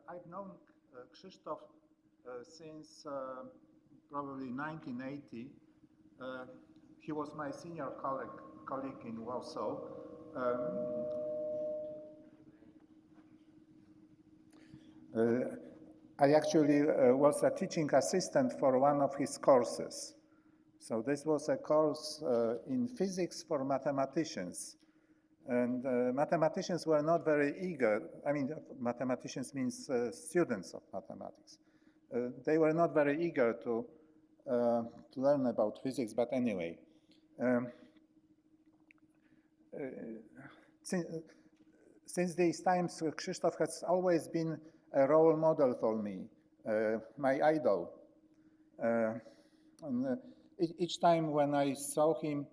I've known Krzysztof since probably 1980. He was my senior colleague in Warsaw. I actually was a teaching assistant for one of his courses. So this was a course in physics for mathematicians. And mathematicians were not very eager. I mean, mathematicians means students of mathematics. They were not very eager to learn about physics, but anyway. Since these times, Krzysztof has always been a role model for me, my idol. And each time when I saw him,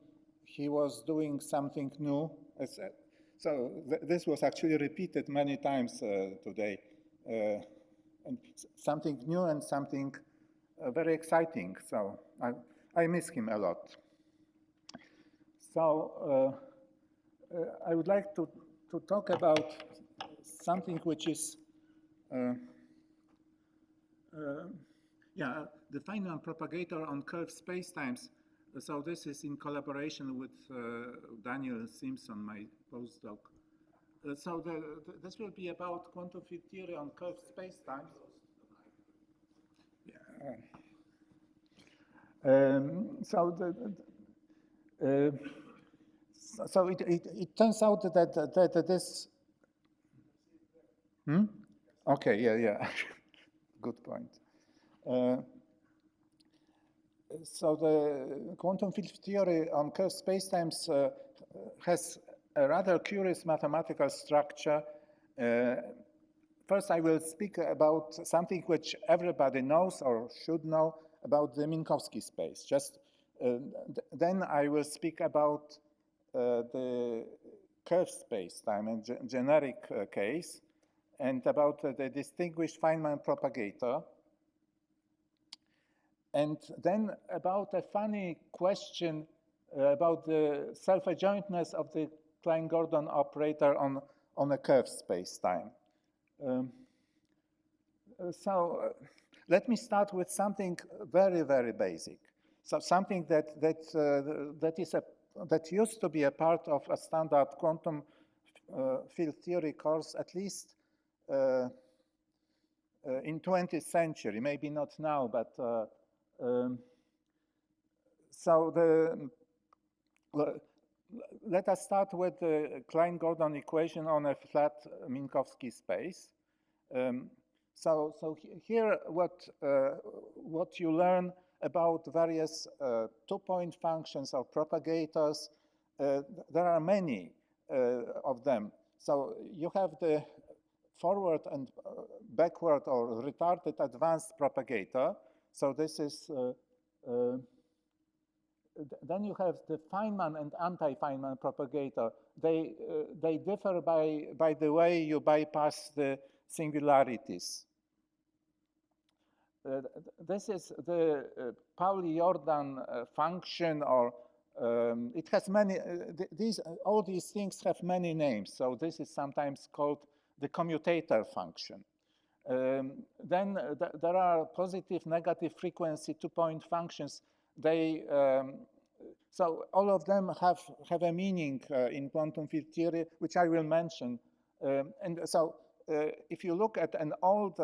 he was doing something new. So this was actually repeated many times today. And something new and something very exciting. So I miss him a lot. So I would like to talk about something which is the Feynman propagator on curved spacetimes. So this is in collaboration with Daniel Siemssen, my postdoc. So this will be about quantum field theory on curved spacetimes. So it turns out that this. Okay, yeah, good point. So the quantum field theory on curved spacetimes has a rather curious mathematical structure. First, I will speak about something which everybody knows or should know about the Minkowski space. Then I will speak about the curved spacetime in generic case, and about the distinguished Feynman propagator. And then about a funny question about the self-adjointness of the Klein-Gordon operator on a curved spacetime. So let me start with something very, very basic. So something that used to be a part of a standard quantum field theory course, at least in 20th century, maybe not now, but let us start with the Klein-Gordon equation on a flat Minkowski space. So here, what you learn about various two-point functions or propagators, there are many of them. So you have the forward and backward or retarded advanced propagator. So this is, then you have the Feynman and anti-Feynman propagator. They differ by the way you bypass the singularities. This is the Pauli-Jordan function, or it has many, all these things have many names. So this is sometimes called the commutator function. Then there are positive, negative frequency two-point functions. So all of them have a meaning in quantum field theory, which I will mention. And so if you look at an old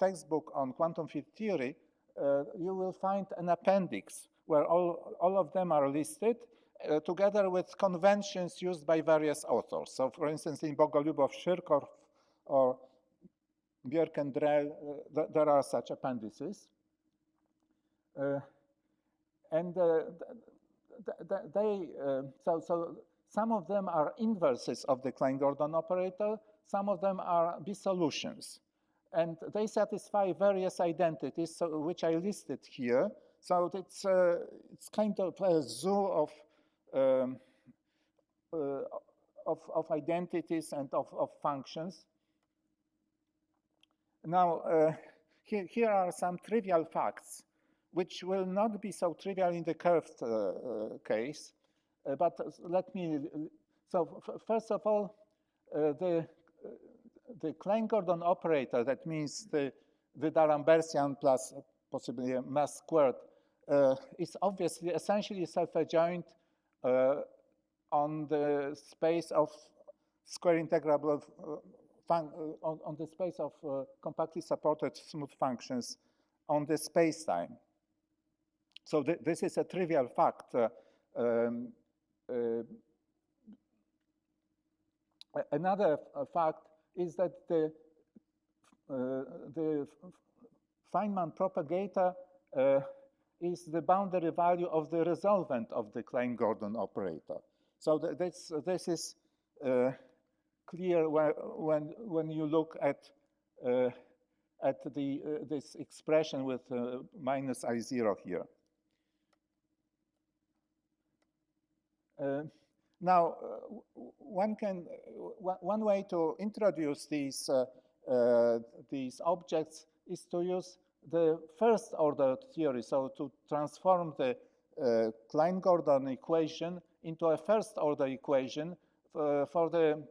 textbook on quantum field theory, you will find an appendix where all of them are listed together with conventions used by various authors. So for instance, in Bogolyubov-Shirkov or Björk and Drell, there are such appendices. So some of them are inverses of the Klein-Gordon operator, some of them are B-solutions. And they satisfy various identities, which I listed here. So it's kind of a zoo of identities and of functions. Now, here are some trivial facts, which will not be so trivial in the curved case. But let me, so first of all, the the Klein-Gordon operator, that means the D'Alembertian plus possibly a mass squared, is obviously essentially self-adjoint on the space of square integrable on the space of compactly supported smooth functions on the space-time. So this is a trivial fact. Another fact is that the Feynman propagator is the boundary value of the resolvent of the Klein-Gordon operator. So this is clear when you look at this expression with minus I0 here. Now, one way to introduce these objects is to use the first order theory, so to transform the Klein-Gordon equation into a first order equation for the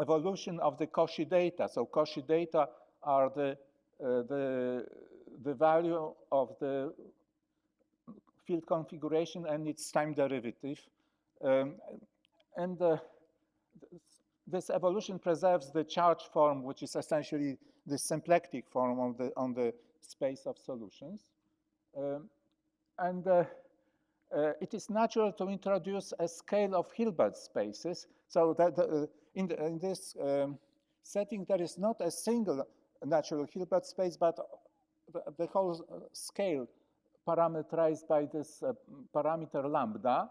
evolution of the Cauchy data. So Cauchy data are the value of the field configuration and its time derivative. This evolution preserves the charge form, which is essentially the symplectic form on the space of solutions. It is natural to introduce a scale of Hilbert spaces, so that in this setting there is not a single natural Hilbert space, but the whole scale parameterized by this parameter lambda.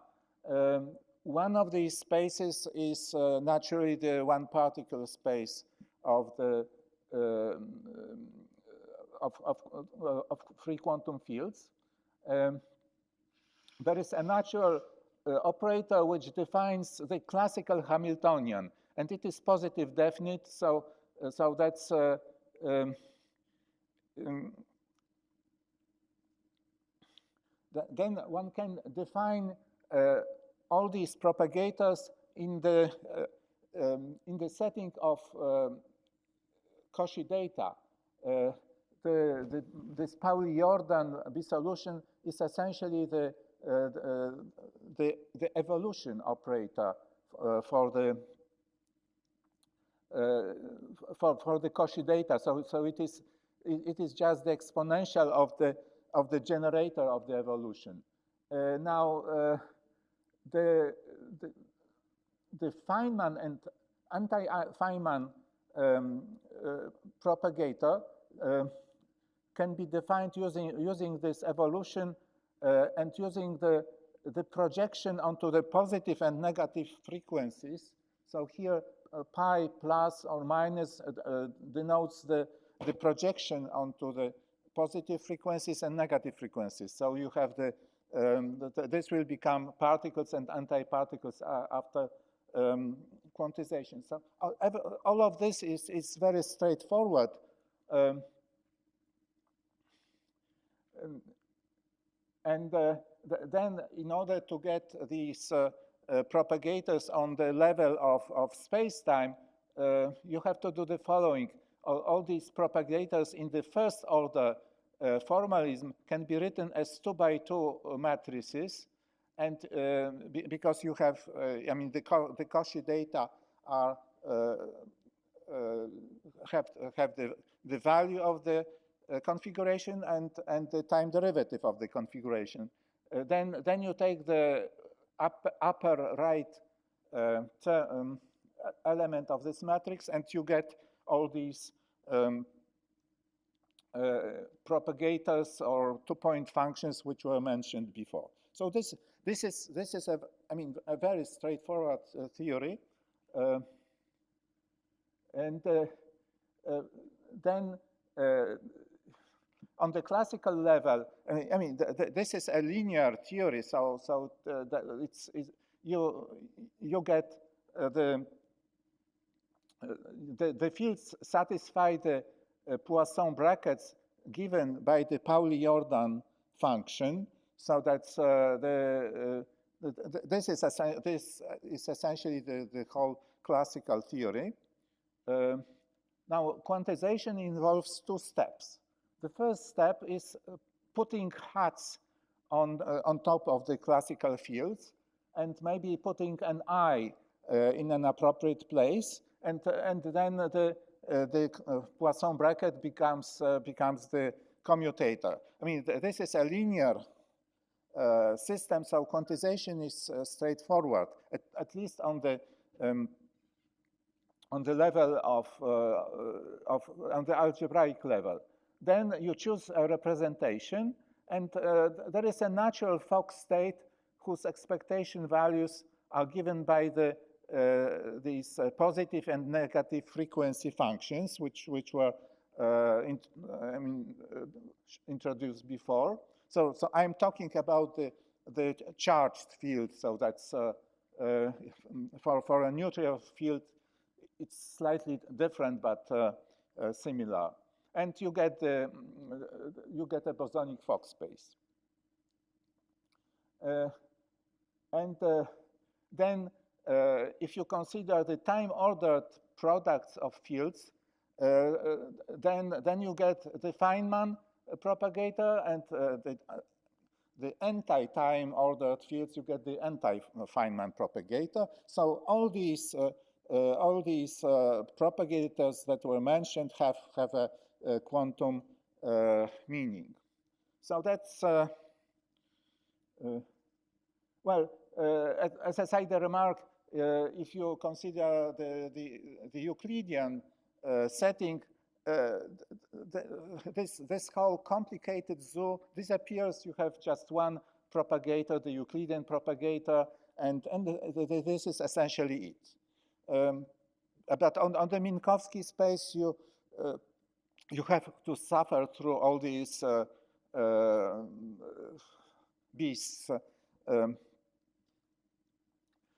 One of these spaces is naturally the one particle space of the of free quantum fields. There is a natural operator which defines the classical Hamiltonian, and it is positive definite. So that's then one can define all these propagators in the setting of Cauchy data. This Pauli-Jordan B-solution is essentially the evolution operator for the Cauchy data. So it is just the exponential of the generator of the evolution. Now the Feynman and anti-Feynman propagator can be defined using this evolution and using the projection onto the positive and negative frequencies. So here pi plus or minus denotes the projection onto the positive frequencies and negative frequencies. So you have this will become particles and anti-particles after quantization. So all of this is very straightforward. Then in order to get these propagators on the level of space-time, you have to do the following. All these propagators in the first order formalism can be written as 2x2 matrices, and because you have, I mean, the Cauchy data are have the value of the configuration and the time derivative of the configuration. Then you take the upper right element of this matrix, and you get all these propagators or two-point functions which were mentioned before. So this is a very straightforward theory, and then on the classical level, this is a linear theory. So you get the fields satisfy the Poisson brackets given by the Pauli-Jordan function. So that's this is essentially the whole classical theory. Now, quantization involves two steps. The first step is putting hats on top of the classical fields, and maybe putting an eye in an appropriate place, and then the Poisson bracket becomes the commutator. I mean, this is a linear system, so quantization is straightforward, at least on the level of on the algebraic level. Then you choose a representation, and there is a natural Fock state whose expectation values are given by these positive and negative frequency functions, which were introduced before. So I'm talking about the charged field. So that's for a neutral field, it's slightly different, but similar. And you get a bosonic Fock space. Then if you consider the time-ordered products of fields, then you get the Feynman propagator, and the anti-time ordered fields, you get the anti-Feynman propagator. So all these propagators that were mentioned have a quantum meaning. So that's well, as a side remark, if you consider the Euclidean setting, this whole complicated zoo disappears. You have just one propagator, the Euclidean propagator, and this is essentially it. But on the Minkowski space, you have to suffer through all these beasts.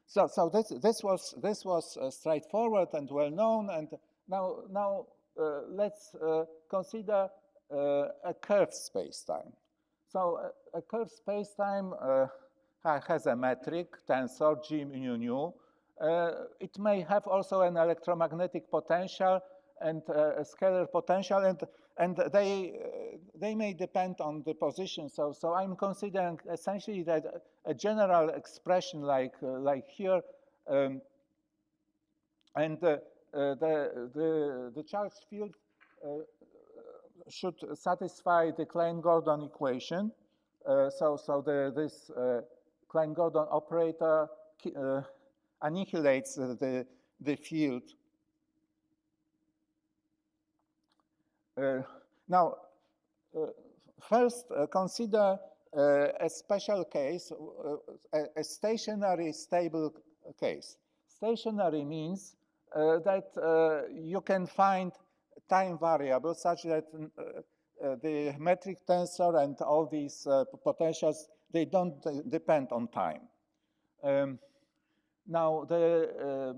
So this was straightforward and well known, and now let's consider a curved spacetime. So a curved spacetime has a metric tensor G mu nu. It may have also an electromagnetic potential and a scalar potential, and they may depend on the position. So I'm considering essentially that a general expression like here, and the charged field should satisfy the Klein-Gordon equation. This Klein-Gordon operator annihilates the field. Now, first consider a special case, a stationary stable case. Stationary means that you can find time variables such that the metric tensor and all these potentials, they don't depend on time. Now, the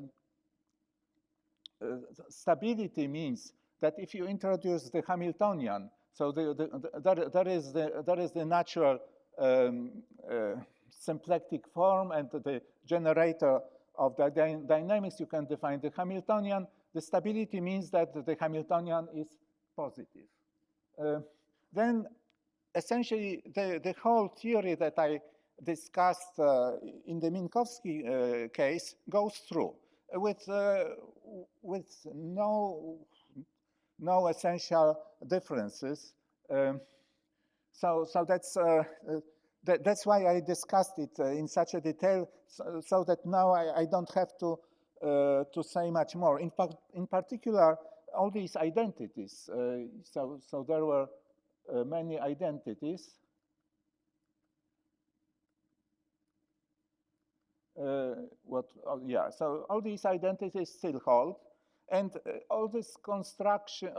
stability means that if you introduce the Hamiltonian, so there is the natural symplectic form and the generator of the dynamics, you can define the Hamiltonian. The stability means that the Hamiltonian is positive. Then essentially the whole theory that I discussed in the Minkowski case goes through with no essential differences. So that's why I discussed it in such a detail, so that now I don't have to say much more. In particular, all these identities. So there were many identities. So all these identities still hold, and all this construction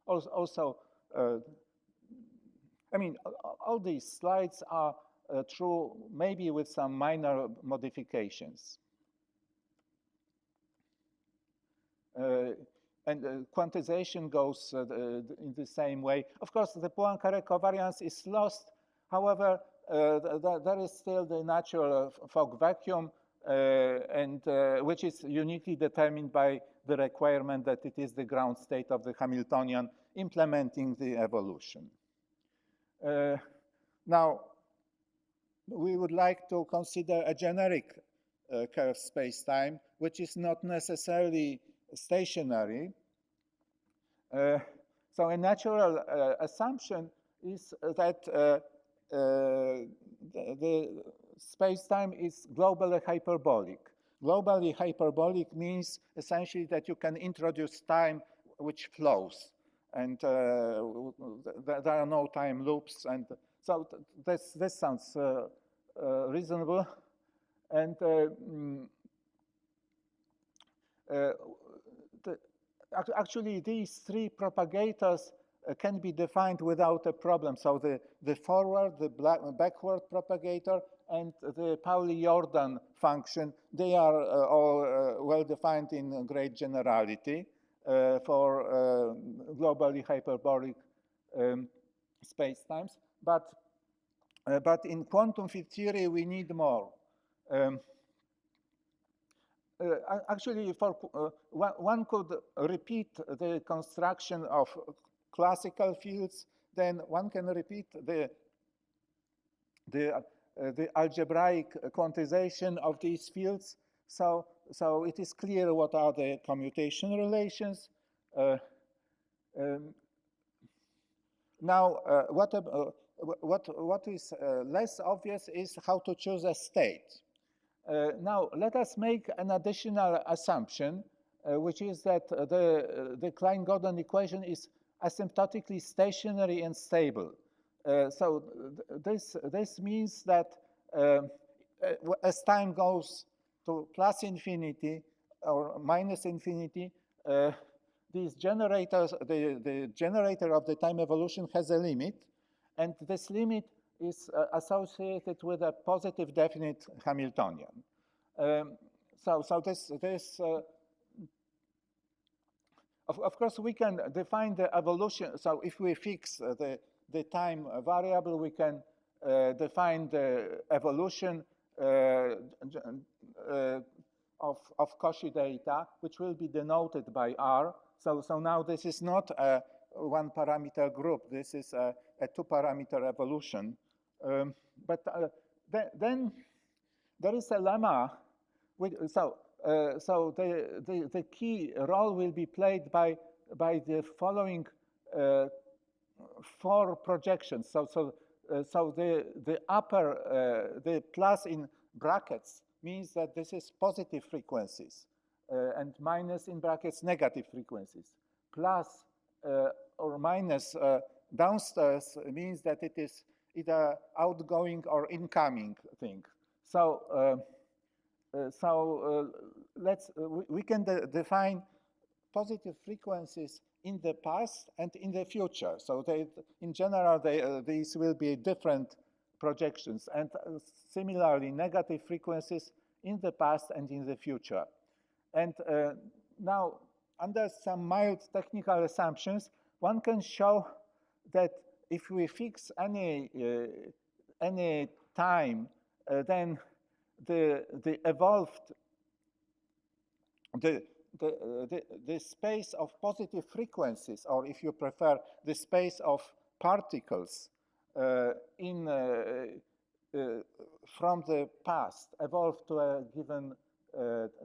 also. I mean, all these slides are true, maybe with some minor modifications. And quantization goes in the same way. Of course, the Poincare covariance is lost. However, there is still the natural Fock vacuum, and which is uniquely determined by the requirement that it is the ground state of the Hamiltonian implementing the evolution. Now, we would like to consider a generic curved space-time, which is not necessarily stationary. So a natural assumption is that the space-time is globally hyperbolic. Globally hyperbolic means essentially that you can introduce time which flows, and there are no time loops, and so this sounds reasonable. And actually, these three propagators can be defined without a problem. So the forward, the backward propagator, and the Pauli-Jordan function, they are all well defined in great generality for globally hyperbolic spacetimes. But in quantum field theory, we need more. Actually, one could repeat the construction of classical fields, then one can repeat the algebraic quantization of these fields. So it is clear what are the commutation relations. Now, what is less obvious is how to choose a state. Now, let us make an additional assumption, which is that the Klein-Gordon equation is asymptotically stationary and stable. So this means that as time goes to plus infinity or minus infinity, these generators, the generator of the time evolution has a limit, and this limit is associated with a positive definite Hamiltonian. So this of course, we can define the evolution. So if we fix the time variable, we can define the evolution of Cauchy data, which will be denoted by R. So now this is not a one-parameter group. This is a two-parameter evolution. But then there is a lemma. So the key role will be played by the following four projections. So the upper, the plus in brackets means that this is positive frequencies, and minus in brackets negative frequencies. Plus or minus downstairs means that it is either outgoing or incoming thing. So we can define positive frequencies in the past and in the future. So in general, these will be different projections, and similarly, negative frequencies in the past and in the future. And now, under some mild technical assumptions, one can show that if we fix any time, then the evolved the space of positive frequencies, or if you prefer, the space of particles from the past evolved to a given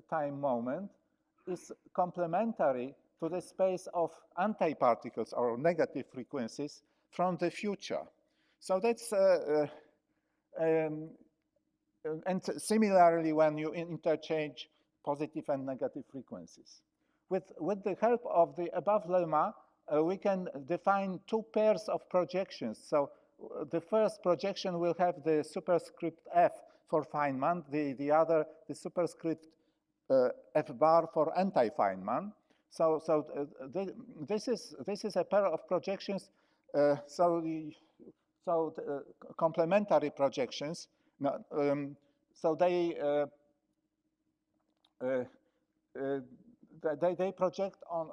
time moment, is complementary to the space of antiparticles or negative frequencies from the future. So that's and similarly when you interchange positive and negative frequencies. With the help of the above lemma, we can define two pairs of projections. So the first projection will have the superscript F for Feynman, the other the superscript F bar for anti-Feynman. So this is a pair of projections. Complementary projections. So they project on.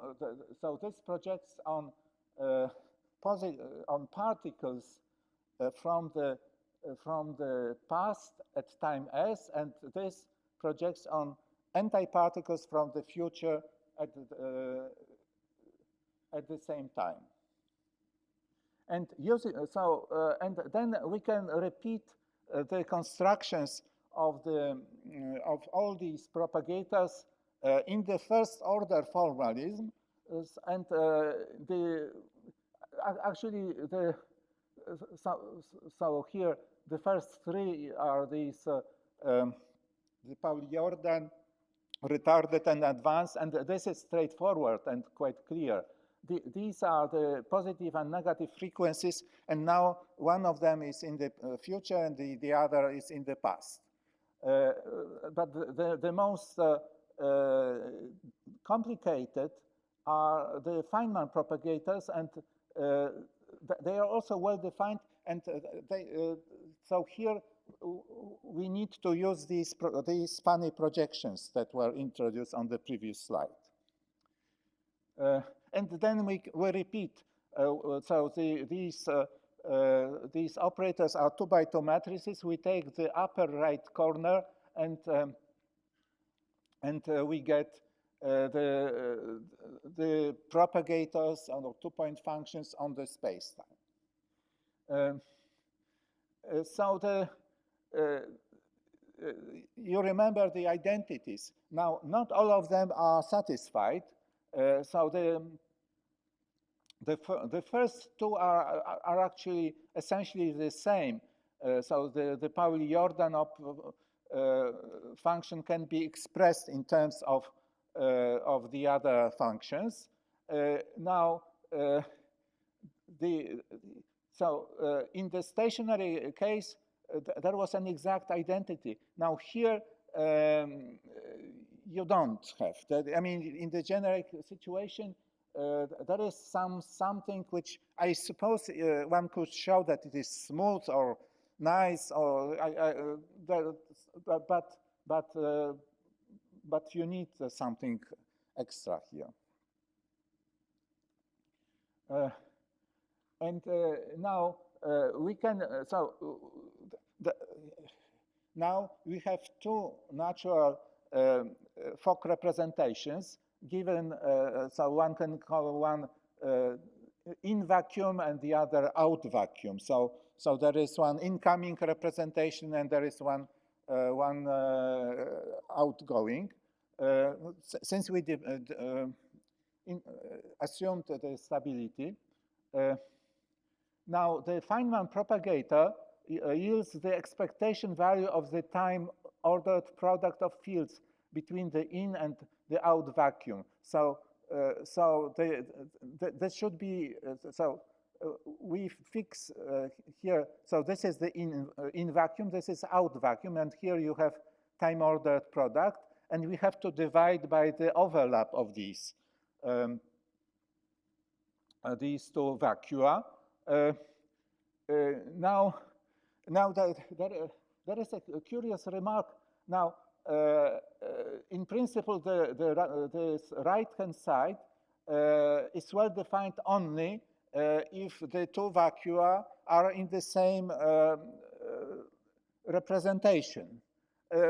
So this projects on on particles from the past at time s, and this projects on antiparticles from the future at the same time. And using, and then we can repeat the constructions of all these propagators in the first order formalism, and actually so here the first three are these the Pauli-Jordan, retarded and advanced, and this is straightforward and quite clear. These are the positive and negative frequencies, and now one of them is in the future and the other is in the past. But the most complicated are the Feynman propagators, and they are also well defined, and so here we need to use these funny projections that were introduced on the previous slide. And then we repeat. So these operators are 2 by 2 matrices. We take the upper right corner, and we get the propagators or 2-point functions on the space-time. So you remember the identities. Now, not all of them are satisfied. So the first two are actually essentially the same. So the Pauli-Jordan function can be expressed in terms of the other functions. Now, in the stationary case, there was an exact identity. Now here, you don't have that. I mean, in the generic situation, there is something which I suppose one could show that it is smooth or nice, or but you need something extra here. And now we can now we have two natural Fock representations given. So one can call one in vacuum and the other out vacuum. So there is one incoming representation and there is one outgoing. Since we assumed the stability, now the Feynman propagator yields the expectation value of the time-ordered product of fields between the in and the out vacuum. So that should be we fix here. So this is the in vacuum. This is out vacuum, and here you have time-ordered product, and we have to divide by the overlap of these two vacua. Now there is a curious remark. Now, in principle, this right-hand side is well defined only if the two vacua are in the same representation,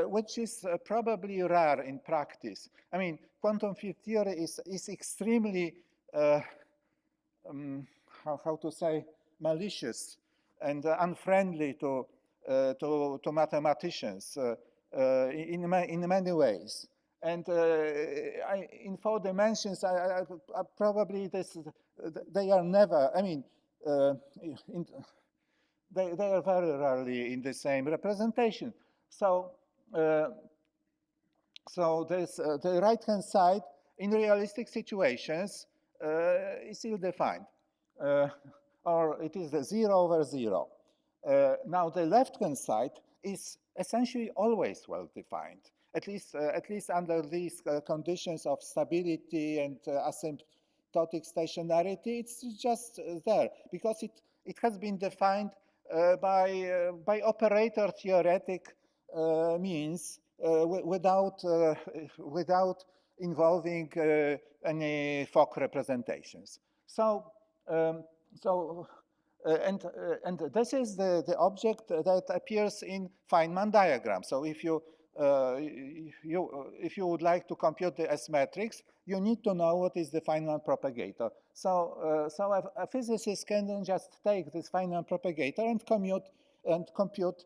which is probably rare in practice. I mean, quantum field theory is extremely how to say, malicious and unfriendly to mathematicians in many ways. And in 4 dimensions, probably they are never. I mean, they are very rarely in the same representation. So there's the right-hand side in realistic situations is ill-defined, or it is the 0 over 0. Now the left-hand side is essentially always well-defined, at least under these conditions of stability and asymptotic stationarity. It's just there because it has been defined by operator theoretic means without involving any Fock representations. And this is the object that appears in Feynman diagram. So if you if you would like to compute the S matrix, you need to know what is the Feynman propagator. So, a physicist can then just take this Feynman propagator and compute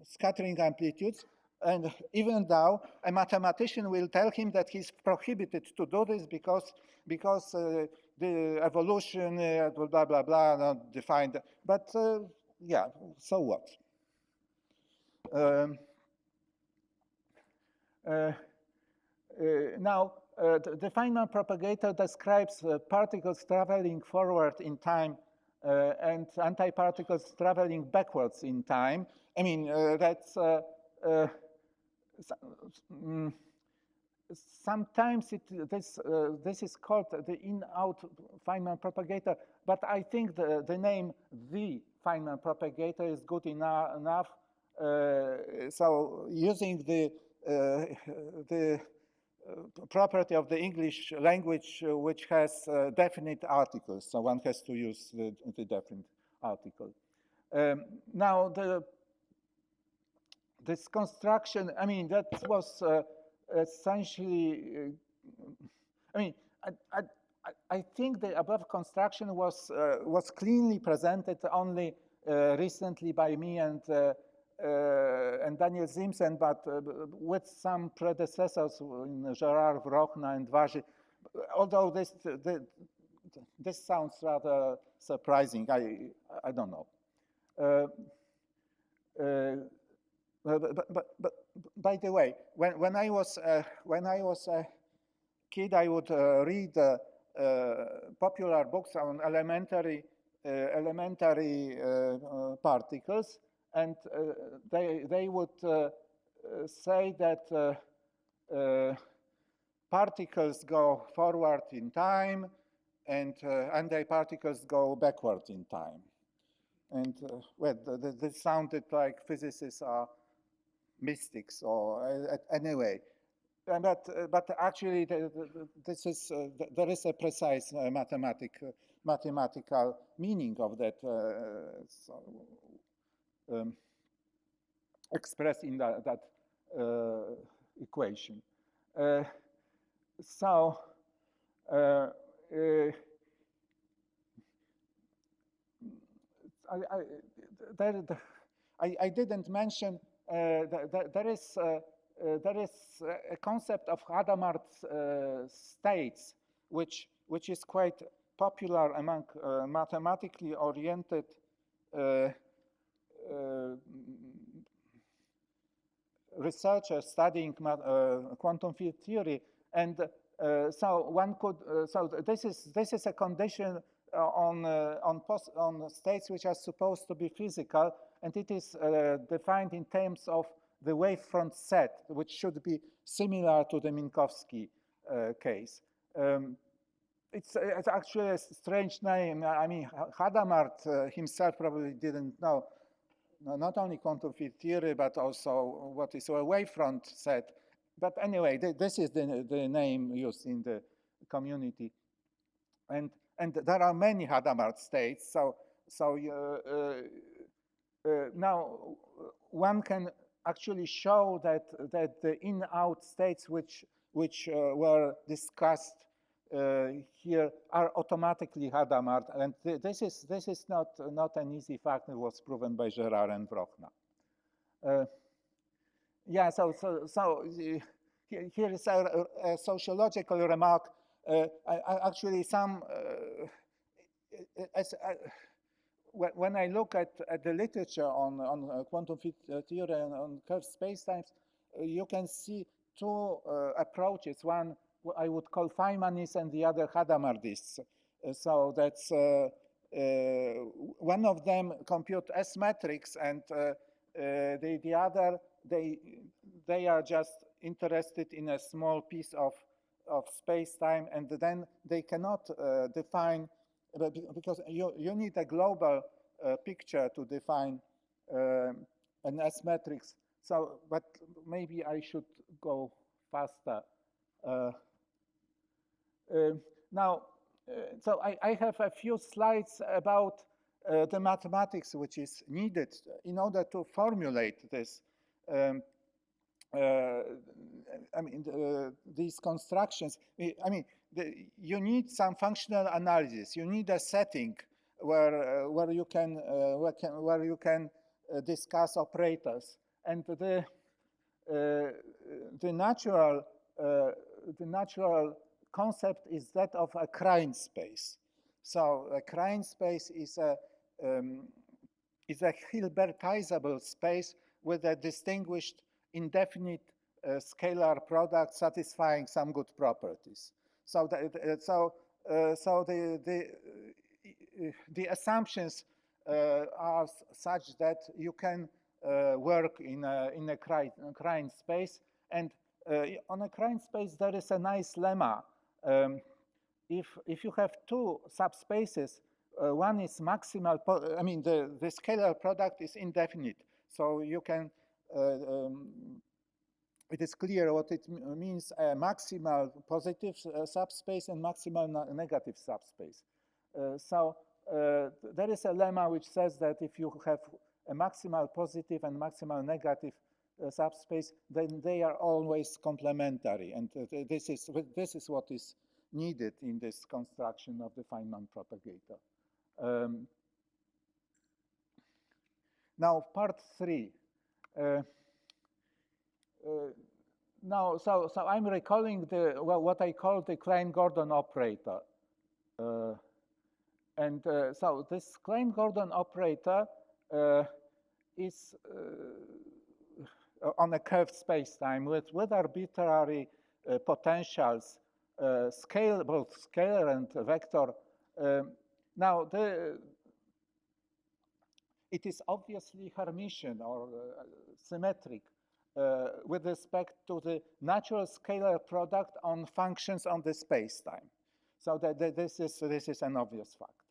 scattering amplitudes. And even though a mathematician will tell him that he's prohibited to do this because the evolution, blah, blah, blah, not defined. But yeah, so what? Now, the Feynman propagator describes particles traveling forward in time and antiparticles traveling backwards in time. I mean, sometimes this is called the in-out Feynman propagator, but I think the name the Feynman propagator is good enough. So using the property of the English language, which has definite articles, so one has to use the definite article. Now, this construction, I mean, that was essentially, I mean, I think the above construction was cleanly presented only recently by me and Daniel Siemssen, but with some predecessors in Gerard, Wrochna, and Warzy. Although this sounds rather surprising, I don't know. But by the way, when I was a kid, I would read popular books on elementary particles, and they would say that particles go forward in time, and antiparticles go backward in time. And well, this sounded like physicists are mystics, or anyway. But actually, there is a precise mathematical meaning of that expressed in that equation. I didn't mention there is a concept of Hadamards states, which is quite popular among mathematically oriented researchers studying quantum field theory, and so one could. So this is a condition on states which are supposed to be physical, and it is defined in terms of the wavefront set, which should be similar to the Minkowski case. It's actually a strange name. I mean, Hadamard himself probably didn't know not only quantum field theory, but also what is a wavefront set. But anyway, this is the name used in the community. And there are many Hadamard states. So now one can actually show that the in-out states which were discussed here are automatically Hadamard, and this is not an easy fact. It was proven by Gerard and Wrochna. Yeah, so here is a sociological remark. Actually, when I look at the literature on quantum field theory and on curved spacetimes, you can see two approaches. One I would call Feynmanist, and the other Hadamardists. So that's one of them compute S matrix, and the other they are just interested in a small piece of space-time, and then they cannot define, because you need a global picture to define an S matrix. So, but maybe I should go faster. Now, so I have a few slides about the mathematics which is needed in order to formulate this um, I mean, these constructions, you need some functional analysis. You need a setting where you can discuss operators, and the natural concept is that of a Klein space. So a Klein space is a Hilbertizable space with a distinguished indefinite scalar product satisfying some good properties. So the assumptions are such that you can work in a Klein space, and on a Klein space there is a nice lemma. If you have two subspaces, one is maximal, the scalar product is indefinite, so you can, it is clear what it means, a maximal positive subspace and maximal negative subspace. There is a lemma which says that if you have a maximal positive and maximal negative subspace, then they are always complementary, and this is what is needed in this construction of the Feynman propagator. Now, part 3. Now, so I'm recalling what I call the Klein-Gordon operator. So this Klein-Gordon operator is on a curved spacetime with arbitrary potentials, both scalar and vector. Now, it is obviously Hermitian or symmetric with respect to the natural scalar product on functions on the spacetime. So this is an obvious fact.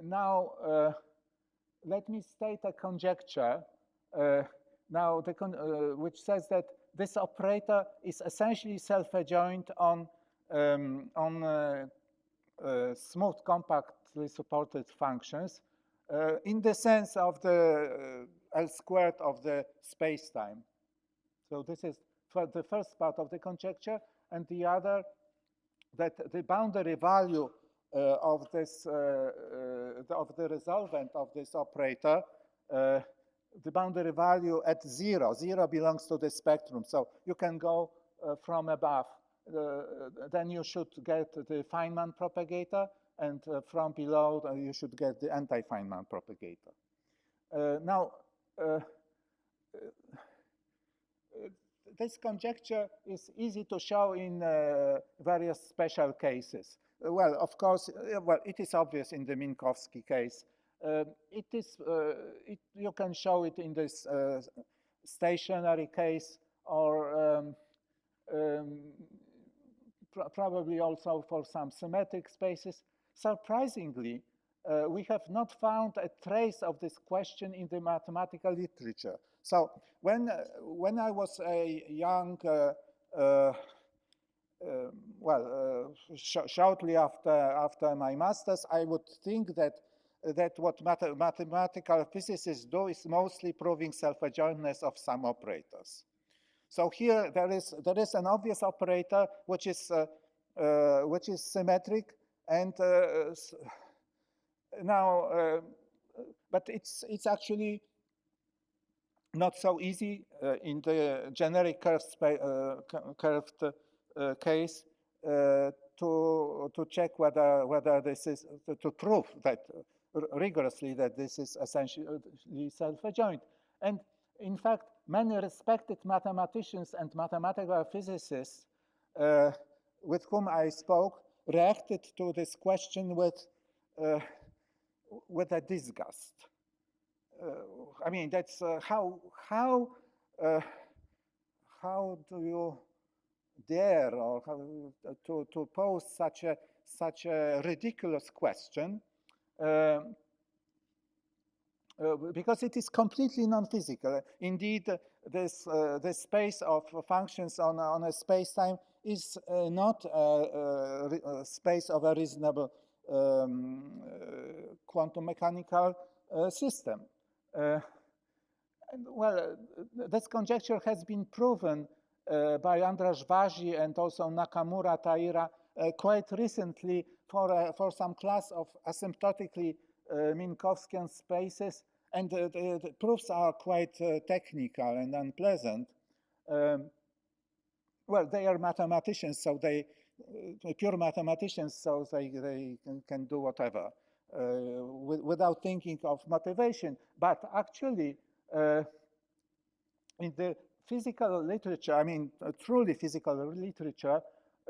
Now, let me state a conjecture now which says that this operator is essentially self-adjoint on smooth compactly supported functions in the sense of the L squared of the spacetime. So this is for the first part of the conjecture, and the other that the boundary value of this of the resolvent of this operator, the boundary value at 0 belongs to the spectrum. So you can go from above. Then you should get the Feynman propagator, and from below you should get the anti-Feynman propagator. Now, this conjecture is easy to show in various special cases. Well, of course, it is obvious in the Minkowski case. You can show it in this stationary case, or probably also for some symmetric spaces. Surprisingly, we have not found a trace of this question in the mathematical literature. So when I was a young, shortly after my master's, I would think that what mathematical physicists do is mostly proving self-adjointness of some operators. So here there is an obvious operator which is symmetric, and now, but it's actually not so easy in the generic curved case to check whether this is, to prove that rigorously that this is essentially self-adjoint. And in fact, many respected mathematicians and mathematical physicists with whom I spoke reacted to this question with a disgust. I mean, that's how do you dare or to pose such a ridiculous question? Because it is completely non-physical. Indeed, this space of functions on a space-time is not a space of a reasonable quantum mechanical system. Well, this conjecture has been proven by Andras Vasi and also Nakamura Taira quite recently for some class of asymptotically Minkowskian spaces, and the proofs are quite technical and unpleasant. Well, they are mathematicians, so they pure mathematicians, so they can do whatever without thinking of motivation. But actually, in the physical literature, I mean, truly physical literature,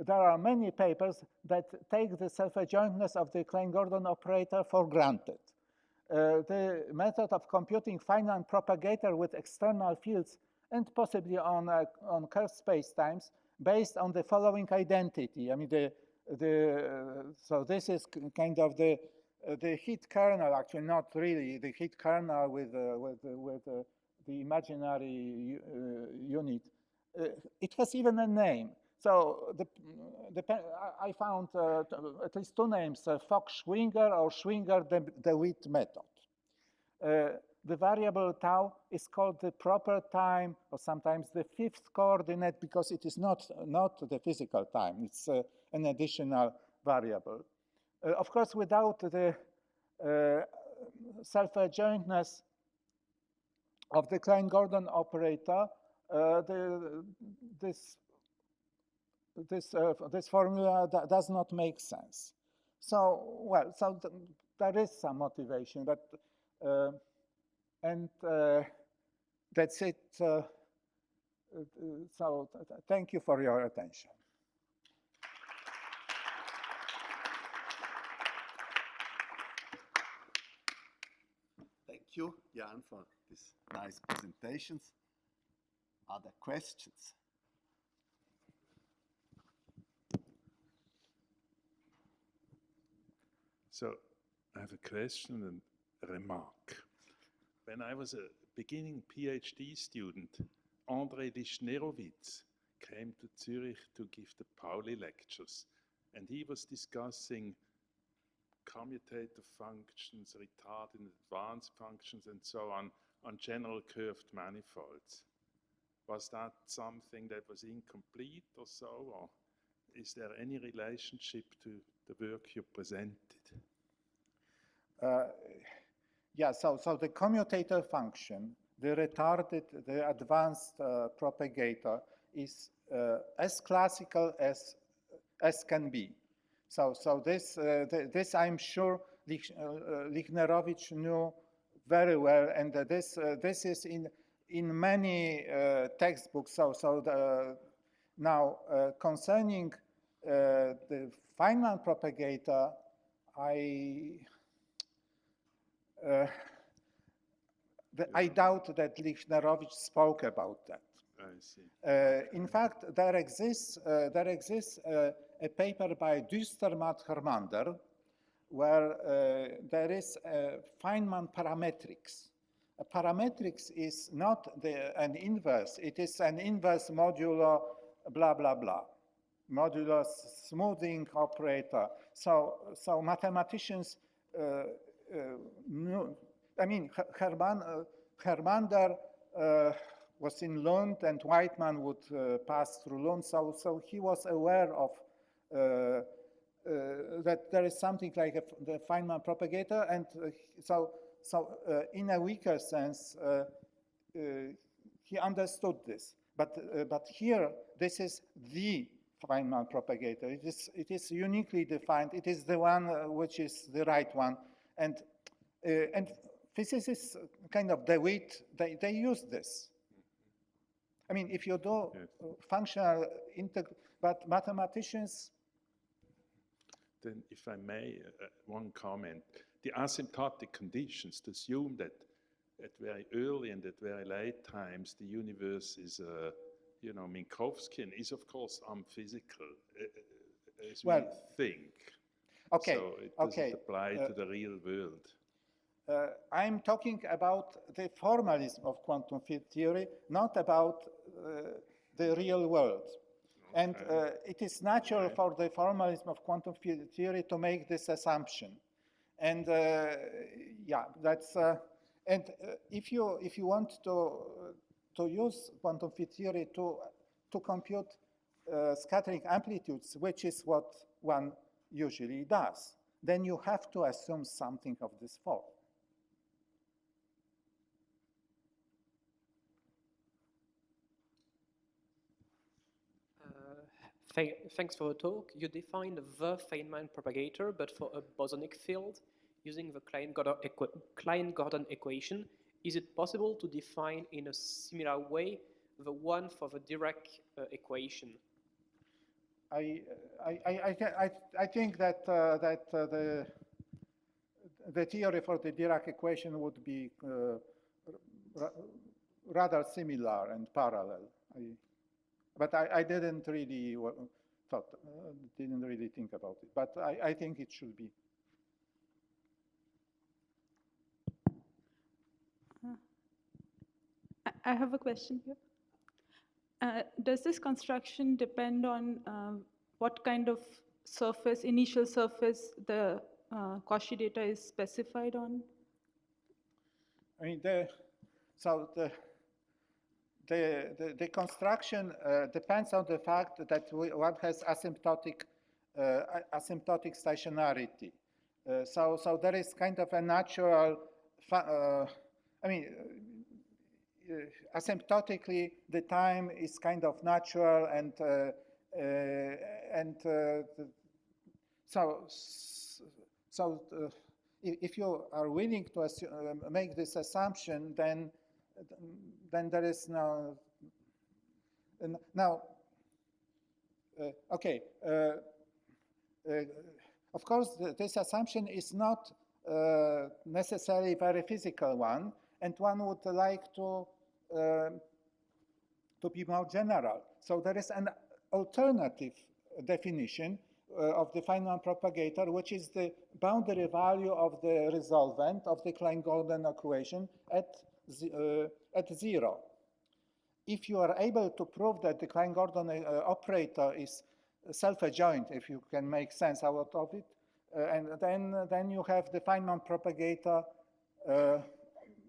there are many papers that take the self-adjointness of the Klein-Gordon operator for granted. The method of computing Feynman propagator with external fields and possibly on curved spacetimes based on the following identity. I mean, so this is kind of the heat kernel, actually not really the heat kernel with the imaginary unit. It has even a name. So I found at least two names, Fock-Schwinger or Schwinger-DeWitt method. The variable tau is called the proper time, or sometimes the fifth coordinate, because it is not the physical time. It's an additional variable. Of course, without the self-adjointness of the Klein-Gordon operator, this formula does not make sense. So, well, so there is some motivation, but and that's it. So thank you for your attention. Thank you, Jan, for these nice presentations. Are there questions? So I have a question and a remark. When I was a beginning PhD student, André Lischnerowitz came to Zurich to give the Pauli lectures, and he was discussing commutator functions, retarded and advanced functions, and so on general curved manifolds. Was that something that was incomplete or so, or is there any relationship to the work you presented? Yeah, so the commutator function, the retarded, the advanced propagator is as classical as can be. So this I'm sure Lichnerowicz knew very well, and this is in many textbooks. Now concerning the Feynman propagator, I doubt that Lichnerowicz spoke about that. I see. In fact, there exists a paper by Dustermatt-Hermander where there is Feynman parametrics. Parametrics is not an inverse. It is an inverse modulo blah, blah, blah. Modulo smoothing operator. So mathematicians knew. I mean, Hermander was in Lund, and Whiteman would pass through Lund, so he was aware of that there is something like the Feynman propagator, and so in a weaker sense, he understood this. But here, this is the Feynman propagator. It is uniquely defined. It is the one which is the right one, and physicists, kind of DeWitt, they use this. I mean, if you do functional but mathematicians. Then, if I may, one comment. The asymptotic conditions to assume that at very early and at very late times the universe is, Minkowskian is of course unphysical, as we think. Okay. So it doesn't apply to the real world. I'm talking about the formalism of quantum field theory, not about the real world. Okay. And it is natural for the formalism of quantum field theory to make this assumption. And yeah, that's, And if you want to use quantum field theory to compute scattering amplitudes, which is what one usually does, then you have to assume something of this form. Thanks for the talk. You defined the Feynman propagator, but for a bosonic field using the Klein-Gordon equation. Is it possible to define in a similar way the one for the Dirac equation? I think that the theory for the Dirac equation would be rather similar and parallel. But I didn't really think about it. But I think it should be. I have a question here. Does this construction depend on what kind of surface, initial surface, the Cauchy data is specified on? I mean, the construction depends on the fact that one has asymptotic stationarity. So there is kind of a natural, asymptotically, the time is kind of natural, and if you are willing to make this assumption, then there is no of course, this assumption is not necessarily a very physical one, and one would like to be more general. So there is an alternative definition of the Feynman propagator, which is the boundary value of the resolvent of the Klein-Gordon equation at 0. If you are able to prove that the Klein-Gordon operator is self-adjoint, if you can make sense out of it, and then you have the Feynman propagator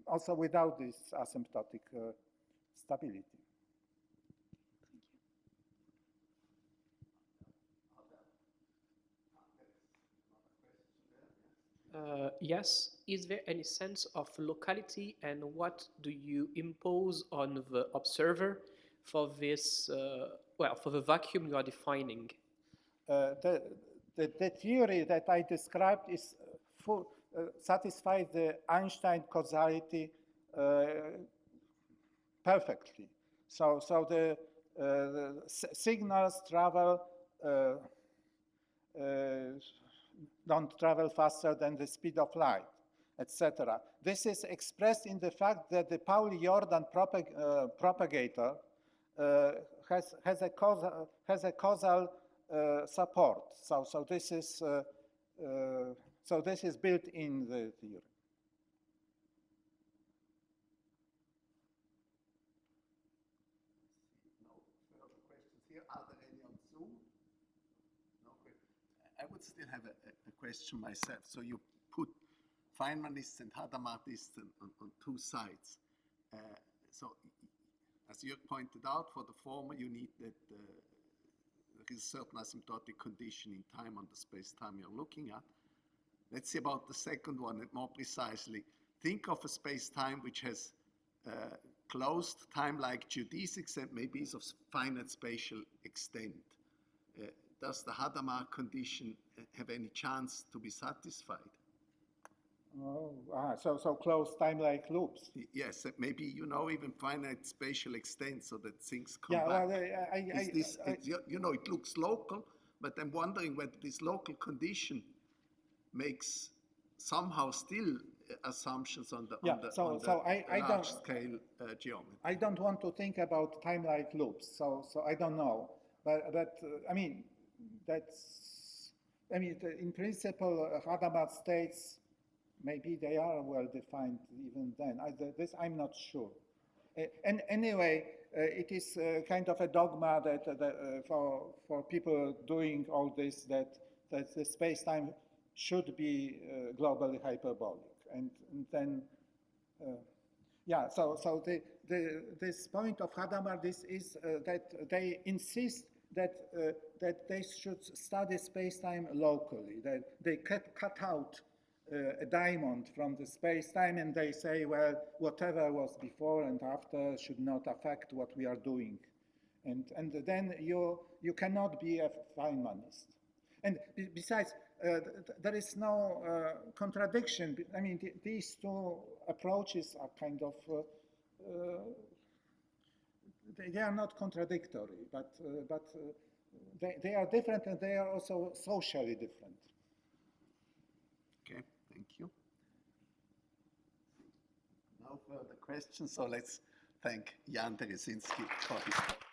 also without this asymptotic stability. Yes. Is there any sense of locality, and what do you impose on the observer for this, for the vacuum you are defining? The theory that I described is satisfies the Einstein causality perfectly. So the signals travel don't travel faster than the speed of light, etc. This is expressed in the fact that the Pauli-Jordan propagator has a causal support. So this is built in the theory. No further questions here. Are there any on Zoom? No questions. I would still have a question myself. So you put Feynmanists and Hadamardists on two sides. So as you pointed out, for the former you need that there is a certain asymptotic condition in time on the space-time you're looking at. Let's see about the second one, and more precisely. Think of a space-time which has closed time-like geodesics and maybe is of finite spatial extent. Does the Hadamard condition have any chance to be satisfied? So closed time-like loops. Yes, maybe even finite spatial extent, so that things come back. Well, it looks local, but I'm wondering whether this local condition makes somehow still assumptions on the large scale geometry. I don't want to think about time-like loops, so I don't know. But in principle, Hadamard states maybe they are well defined even then. I'm not sure. And anyway, it is kind of a dogma that for people doing all this that the space-time should be globally hyperbolic, and then Yeah, so this point of Hadamards is that they insist that they should study space-time locally. That they cut out a diamond from the space-time, and they say, well, whatever was before and after should not affect what we are doing. And then you cannot be a Feynmanist. And besides, there is no contradiction. I mean, these two approaches are kind of, they are not contradictory, but they are different, and they are also socially different. Okay, thank you. No further questions, so let's thank Jan Derezinski for his talk.